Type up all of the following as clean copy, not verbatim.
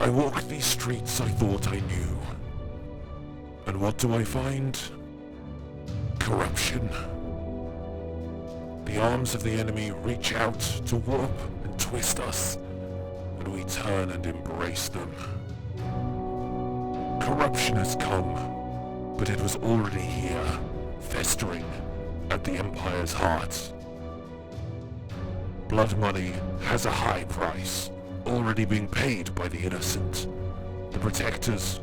I walk these streets I thought I knew. And what do I find? Corruption. The arms of the enemy reach out to warp and twist us, and we turn and embrace them. Corruption has come, but it was already here, festering at the Empire's heart. Blood money has a high price, already being paid by the innocent, the protectors,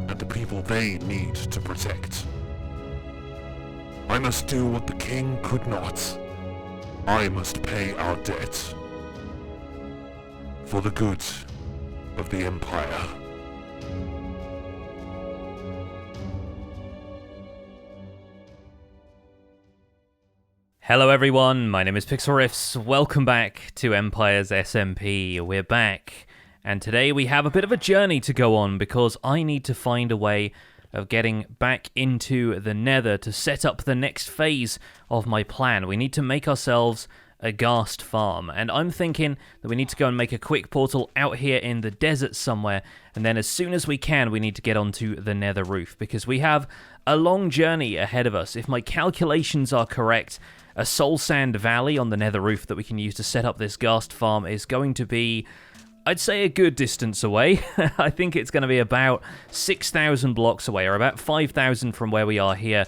and the people they need to protect. I must do what the king could not. I must pay our debt. For the good of the Empire. Hello everyone, my name is Pixlriffs. Welcome back to Empires SMP. We're back, and today we have a bit of a journey to go on because I need to find a way of getting back into the Nether to set up the next phase of my plan. We need to make ourselves a Ghast farm, and I'm thinking that we need to go and make a quick portal out here in the desert somewhere, and then as soon as we can, we need to get onto the Nether roof because we have a long journey ahead of us. If my calculations are correct, a soul sand valley on the Nether roof that we can use to set up this Ghast farm is going to be, I'd say, a good distance away. I think it's going to be about 6,000 blocks away, or about 5,000 from where we are here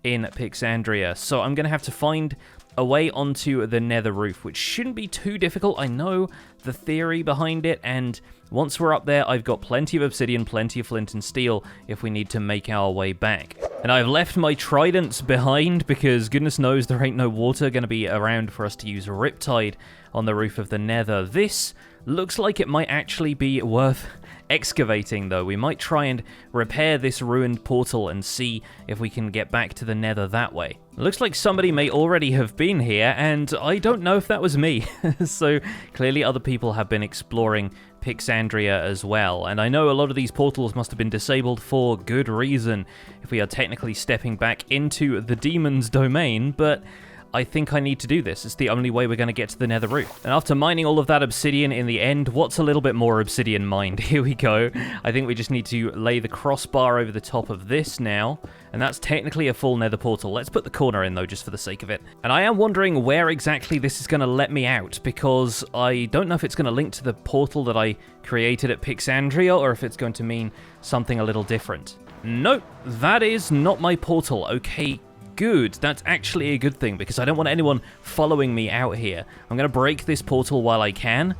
in Pixandria. So I'm going to have to find a way onto the Nether roof, which shouldn't be too difficult. I know the theory behind it, and once we're up there, I've got plenty of obsidian, plenty of flint and steel if we need to make our way back. And I've left my tridents behind because goodness knows there ain't no water going to be around for us to use Riptide on the roof of the Nether. This looks like it might actually be worth excavating, though. We might try and repair this ruined portal and see if we can get back to the Nether that way. It looks like somebody may already have been here, and I don't know if that was me. So clearly other people have been exploring Pixandria as well, and I know a lot of these portals must have been disabled for good reason if we are technically stepping back into the demon's domain, but I think I need to do this. It's the only way we're going to get to the Nether roof. And after mining all of that obsidian in the end, what's a little bit more obsidian mined? Here we go. I think we just need to lay the crossbar over the top of this now, and that's technically a full Nether portal. Let's put the corner in, though, just for the sake of it. And I am wondering where exactly this is going to let me out, because I don't know if it's going to link to the portal that I created at Pixandria, or if it's going to mean something a little different. Nope, that is not my portal. Okay, good. That's actually a good thing because I don't want anyone following me out here. I'm going to break this portal while I can.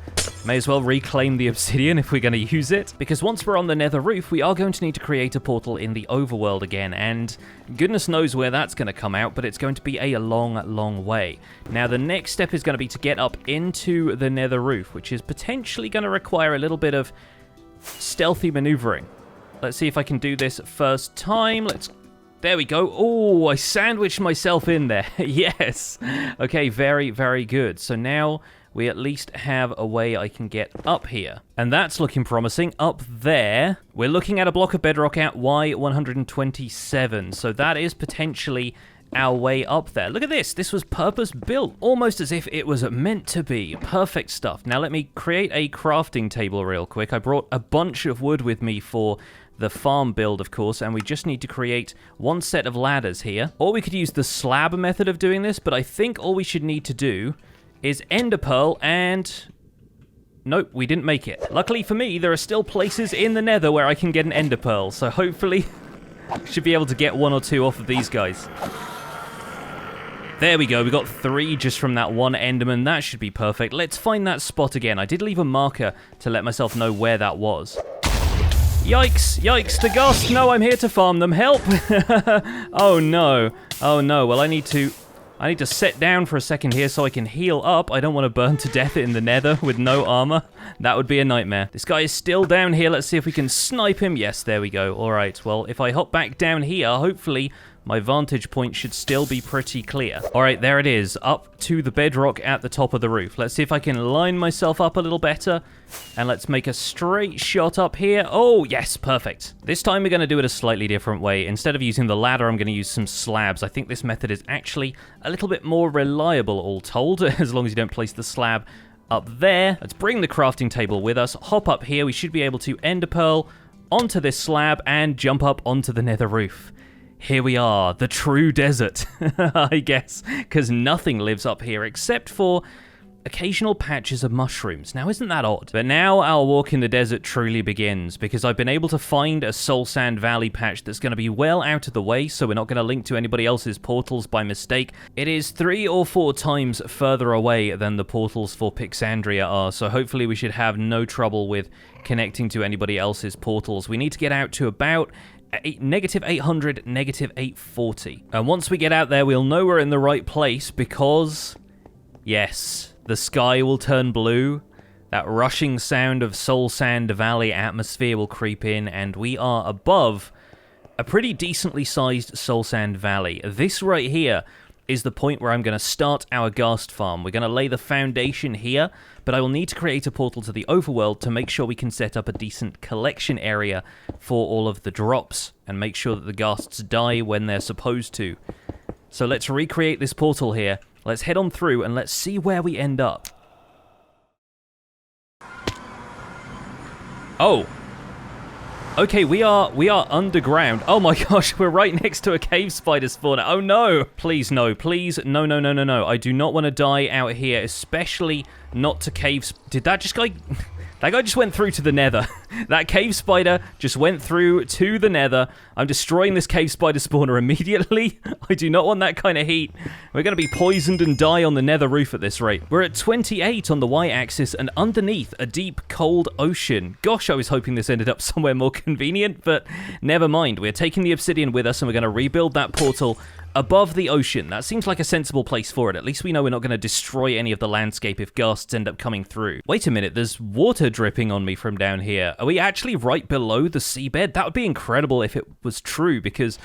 May as well reclaim the obsidian if we're going to use it, because once we're on the Nether roof, we are going to need to create a portal in the overworld again, and goodness knows where that's going to come out, but it's going to be a long, long way. Now, the next step is going to be to get up into the Nether roof, which is potentially going to require a little bit of stealthy maneuvering. Let's see if I can do this first time. There we go. Oh, I sandwiched myself in there. Yes. Okay, very, very good. So now we at least have a way I can get up here. And that's looking promising. Up there, we're looking at a block of bedrock at Y127. So that is potentially our way up there. Look at this. This was purpose-built, almost as if it was meant to be. Perfect stuff. Now let me create a crafting table real quick. I brought a bunch of wood with me for the farm build, of course, and we just need to create one set of ladders here. Or we could use the slab method of doing this, but I think all we should need to do is ender pearl and... Nope, we didn't make it. Luckily for me, there are still places in the Nether where I can get an ender pearl, so hopefully I should be able to get one or two off of these guys. There we go, we got 3 just from that one enderman. That should be perfect. Let's find that spot again. I did leave a marker to let myself know where that was. Yikes, yikes, the Ghast, no, I'm here to farm them, help! Oh no, well I need to sit down for a second here so I can heal up. I don't want to burn to death in the Nether with no armor. That would be a nightmare. This guy is still down here, let's see if we can snipe him. Yes, there we go, alright, well if I hop back down here, hopefully my vantage point should still be pretty clear. Alright, there it is, up to the bedrock at the top of the roof. Let's see if I can line myself up a little better. And let's make a straight shot up here. Oh, yes, perfect. This time we're going to do it a slightly different way. Instead of using the ladder, I'm going to use some slabs. I think this method is actually a little bit more reliable, all told, as long as you don't place the slab up there. Let's bring the crafting table with us, hop up here. We should be able to ender pearl onto this slab and jump up onto the nether roof. Here we are, the true desert, I guess, because nothing lives up here except for occasional patches of mushrooms. Now, isn't that odd? But now our walk in the desert truly begins, because I've been able to find a Soul Sand Valley patch that's going to be well out of the way, so we're not going to link to anybody else's portals by mistake. It is 3 or 4 times further away than the portals for Pixandria are, so hopefully we should have no trouble with connecting to anybody else's portals. We need to get out to about -800, -840. And once we get out there, we'll know we're in the right place, because, yes, the sky will turn blue, that rushing sound of Soul Sand Valley atmosphere will creep in, and we are above a pretty decently sized Soul Sand Valley. This right here is the point where I'm going to start our Ghast farm. We're going to lay the foundation here, but I will need to create a portal to the overworld to make sure we can set up a decent collection area for all of the drops, and make sure that the Ghasts die when they're supposed to. So let's recreate this portal here. Let's head on through and let's see where we end up. Oh. Okay, we are underground. Oh my gosh, we're right next to a cave spider spawner. Oh no. Please no, please. No, no, no, no, no. I do not want to die out here, especially not to caves. Did that just guy... That guy just went through to the nether. That cave spider just went through to the nether. I'm destroying this cave spider spawner immediately. I do not want that kind of heat. We're going to be poisoned and die on the nether roof at this rate. We're at 28 on the y-axis and underneath a deep, cold ocean. Gosh, I was hoping this ended up somewhere more convenient, but never mind. We're taking the obsidian with us and we're going to rebuild that portal above the ocean. That seems like a sensible place for it. At least we know we're not going to destroy any of the landscape if ghasts end up coming through. Wait a minute, there's water dripping on me from down here. Are we actually right below the seabed? That would be incredible if it was true, because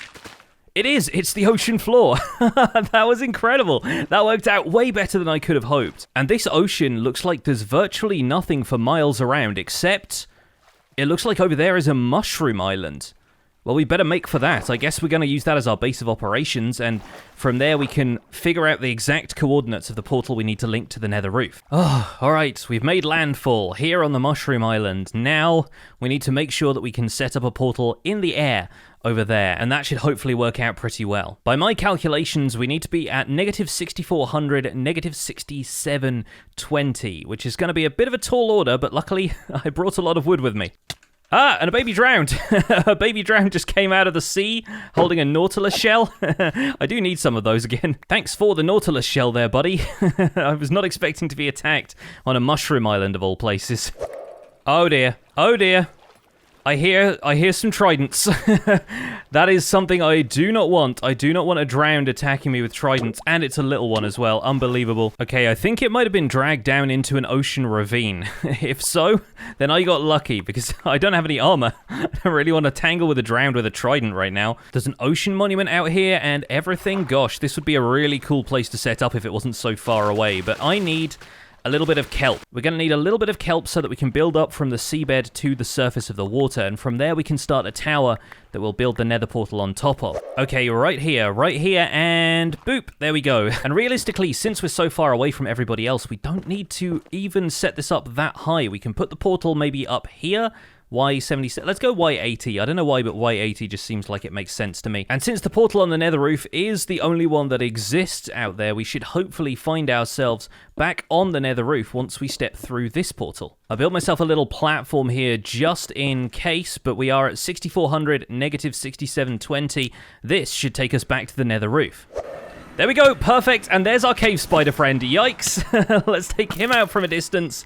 it is. It's the ocean floor. That was incredible. That worked out way better than I could have hoped. And this ocean looks like there's virtually nothing for miles around, except it looks like over there is a mushroom island. Well, we better make for that. I guess we're going to use that as our base of operations, and from there we can figure out the exact coordinates of the portal we need to link to the nether roof. Oh, alright, we've made landfall here on the Mushroom Island. Now, we need to make sure that we can set up a portal in the air over there, and that should hopefully work out pretty well. By my calculations, we need to be at -6400, -6720, which is going to be a bit of a tall order, but luckily I brought a lot of wood with me. Ah, and a baby drowned. A baby drowned just came out of the sea, holding a nautilus shell. I do need some of those again. Thanks for the nautilus shell there, buddy. I was not expecting to be attacked on a mushroom island of all places. Oh dear. Oh dear. I hear some tridents. That is something I do not want. I do not want a drowned attacking me with tridents, and it's a little one as well. Unbelievable. Okay, I think it might have been dragged down into an ocean ravine. If so, then I got lucky, because I don't have any armor. I don't really want to tangle with a drowned with a trident right now. There's an ocean monument out here and everything. Gosh, this would be a really cool place to set up if it wasn't so far away, but I need a little bit of kelp. We're going to need a little bit of kelp so that we can build up from the seabed to the surface of the water, and from there we can start a tower that we'll build the nether portal on top of. Okay, right here, and boop, there we go. And realistically, since we're so far away from everybody else, we don't need to even set this up that high. We can put the portal maybe up here, Y77. Let's go Y80. I don't know why, but Y80 just seems like it makes sense to me. And since the portal on the nether roof is the only one that exists out there, we should hopefully find ourselves back on the nether roof once we step through this portal. I built myself a little platform here just in case, but we are at 6400, -6720. This should take us back to the nether roof. There we go, perfect, and there's our cave spider friend. Yikes. Let's take him out from a distance.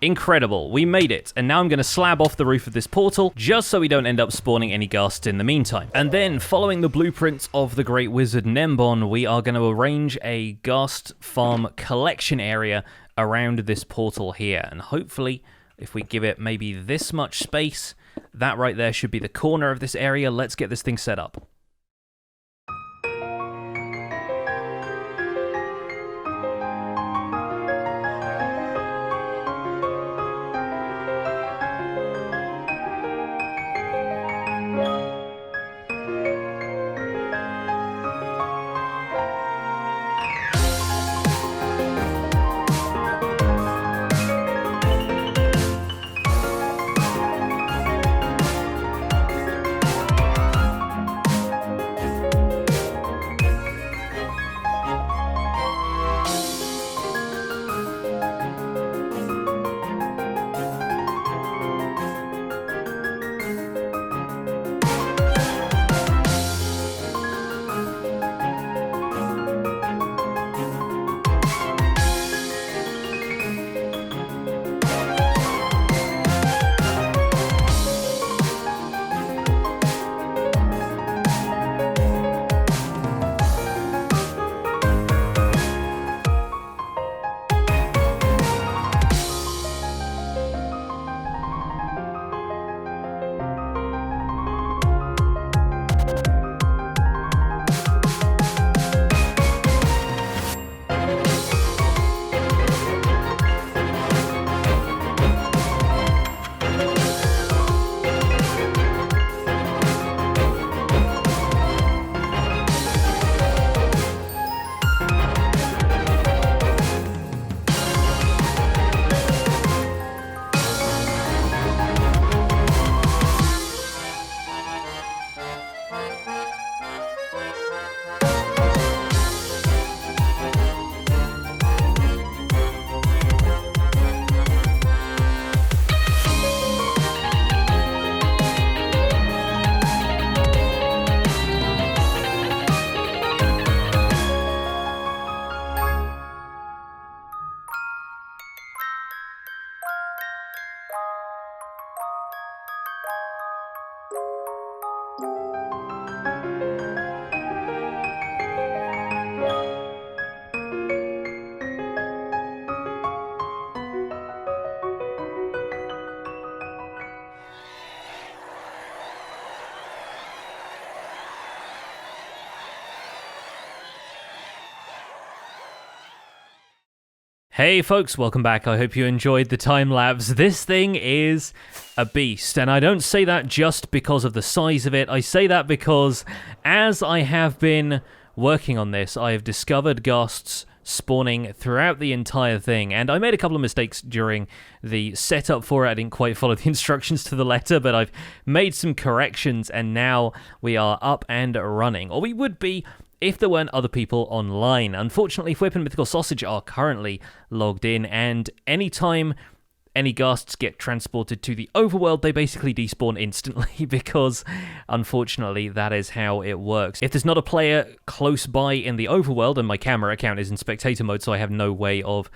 Incredible, we made it, and now I'm going to slab off the roof of this portal, just so we don't end up spawning any ghasts in the meantime. And then, following the blueprints of the Great Wizard Nembon, we are going to arrange a ghast farm collection area around this portal here, and hopefully, if we give it maybe this much space, that right there should be the corner of this area. Let's get this thing set up. Hey folks, welcome back. I hope you enjoyed the time lapse. This thing is a beast, and I don't say that just because of the size of it. I say that because as I have been working on this, I have discovered ghasts spawning throughout the entire thing, and I made a couple of mistakes during the setup for it. I didn't quite follow the instructions to the letter, but I've made some corrections, and now we are up and running. Or we would be if there weren't other people online. Unfortunately, Whip and Mythical Sausage are currently logged in, and anytime any ghasts get transported to the overworld, they basically despawn instantly because, unfortunately, that is how it works. If there's not a player close by in the overworld, and my camera account is in spectator mode, so I have no way of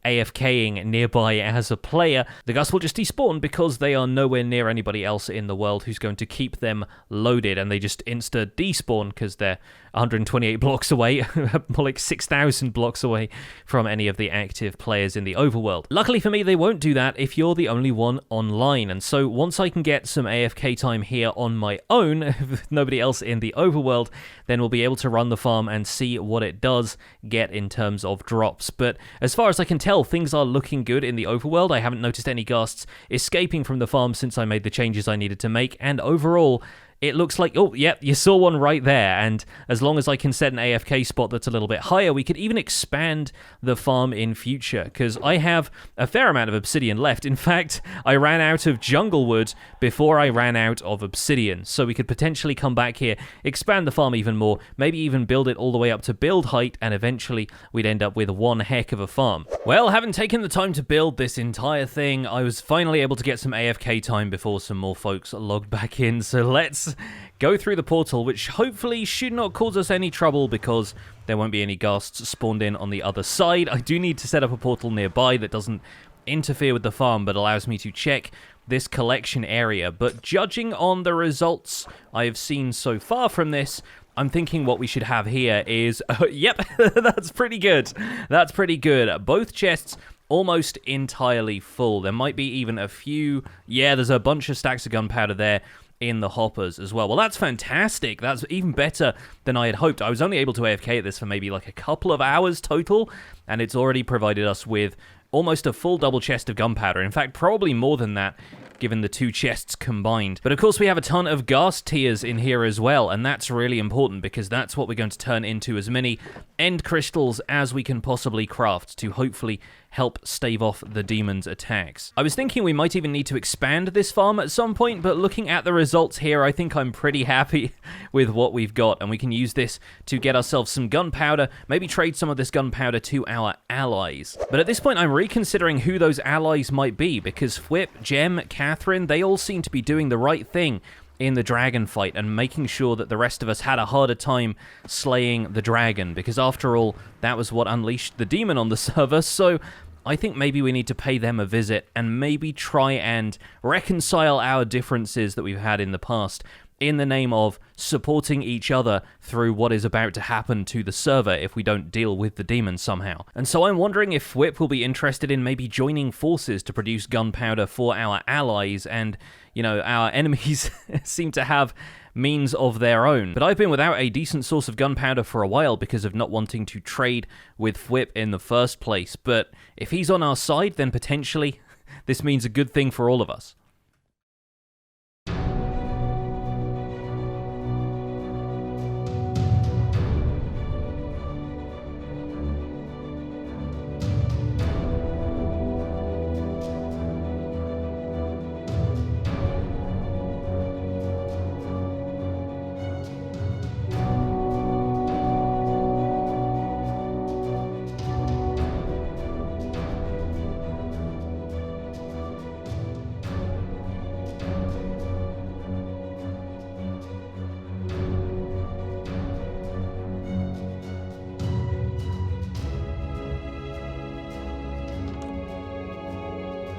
AFKing nearby as a player, the ghasts will just despawn because they are nowhere near anybody else in the world who's going to keep them loaded, and they just insta despawn because they're 128 blocks away, more like 6,000 blocks away from any of the active players in the overworld. Luckily for me, they won't do that if you're the only one online, and so once I can get some AFK time here on my own, with nobody else in the overworld, then we'll be able to run the farm and see what it does get in terms of drops. But as far as I can tell, things are looking good in the overworld. I haven't noticed any ghasts escaping from the farm since I made the changes I needed to make, and overall, it looks like, oh, yep, you saw one right there, and as long as I can set an AFK spot that's a little bit higher, we could even expand the farm in future, because I have a fair amount of obsidian left. In fact, I ran out of jungle wood before I ran out of obsidian, so we could potentially come back here, expand the farm even more, maybe even build it all the way up to build height, and eventually we'd end up with one heck of a farm. Well, having taken the time to build this entire thing, I was finally able to get some AFK time before some more folks logged back in, so let's go through the portal, which hopefully should not cause us any trouble because there won't be any ghasts spawned in on the other side. I do need to set up a portal nearby that doesn't interfere with the farm but allows me to check this collection area. But judging on the results I have seen so far from this, I'm thinking what we should have here is... yep, that's pretty good. That's pretty good. Both chests almost entirely full. There might be even a few... yeah, there's a bunch of stacks of gunpowder there in the hoppers as well. Well, that's fantastic. That's even better than I had hoped. I was only able to AFK at this for maybe like a couple of hours total, and it's already provided us with almost a full double chest of gunpowder. In fact, probably more than that, given the two chests combined. But of course, we have a ton of ghast tiers in here as well, and that's really important because that's what we're going to turn into as many end crystals as we can possibly craft to hopefully help stave off the demon's attacks. I was thinking we might even need to expand this farm at some point, but looking at the results here, I think I'm pretty happy with what we've got, and we can use this to get ourselves some gunpowder, maybe trade some of this gunpowder to our allies. But at this point, I'm reconsidering who those allies might be, because Whip, Gem, Catherine, they all seem to be doing the right thing in the dragon fight and making sure that the rest of us had a harder time slaying the dragon, because after all, that was what unleashed the demon on the server. So I think maybe we need to pay them a visit and maybe try and reconcile our differences that we've had in the past in the name of supporting each other through what is about to happen to the server if we don't deal with the demon somehow. And so I'm wondering if Whip will be interested in maybe joining forces to produce gunpowder for our allies, and, you know, our enemies seem to have means of their own. But I've been without a decent source of gunpowder for a while because of not wanting to trade with Whip in the first place. But if he's on our side, then potentially this means a good thing for all of us.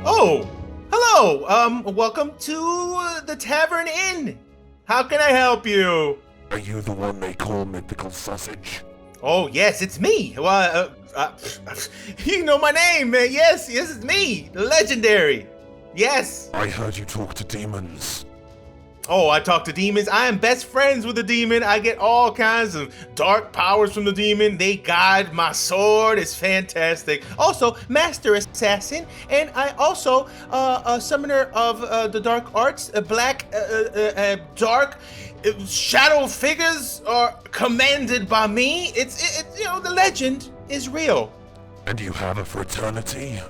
Oh, hello. Welcome to the Tavern Inn. How can I help you? Are you the one they call Mythical Sausage? Oh, yes, it's me. Well, you know my name, man. Yes, it's me. The legendary. Yes. I heard you talk to demons. Oh, I talk to demons. I am best friends with the demon. I get all kinds of dark powers from the demon. They guide my sword. It's fantastic. Also, master assassin, and I also a summoner of the dark arts. Black, dark shadow figures are commanded by me. It's the legend is real. And you have a fraternity?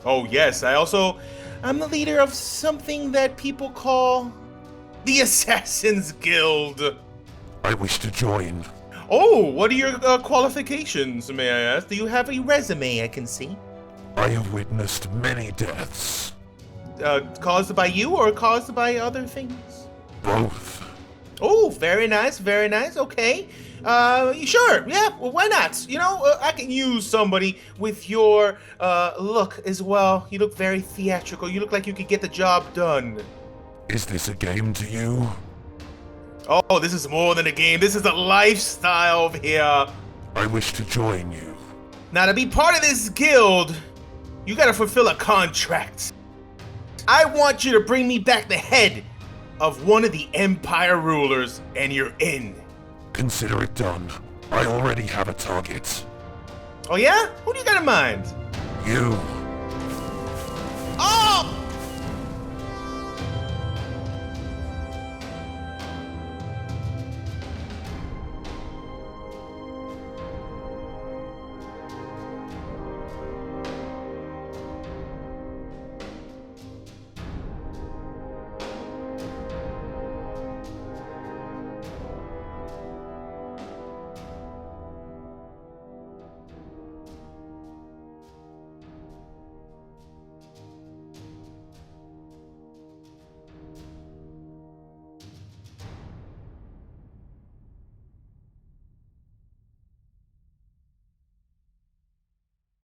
Oh yes, I'm the leader of something that people call the Assassin's Guild. I wish to join. Oh, what are your qualifications, may I ask? Do you have a resume I can see? I have witnessed many deaths. Caused by you or caused by other things? Both. Oh, very nice, okay. Sure, yeah, well, why not? I can use somebody with your look as well. You look very theatrical. You look like you could get the job done. Is this a game to you? Oh, this is more than a game. This is a lifestyle here. I wish to join you. Now, to be part of this guild, you gotta fulfill a contract. I want you to bring me back the head of one of the Empire rulers, and you're in. Consider it done. I already have a target. Oh yeah? Who do you got in mind? You.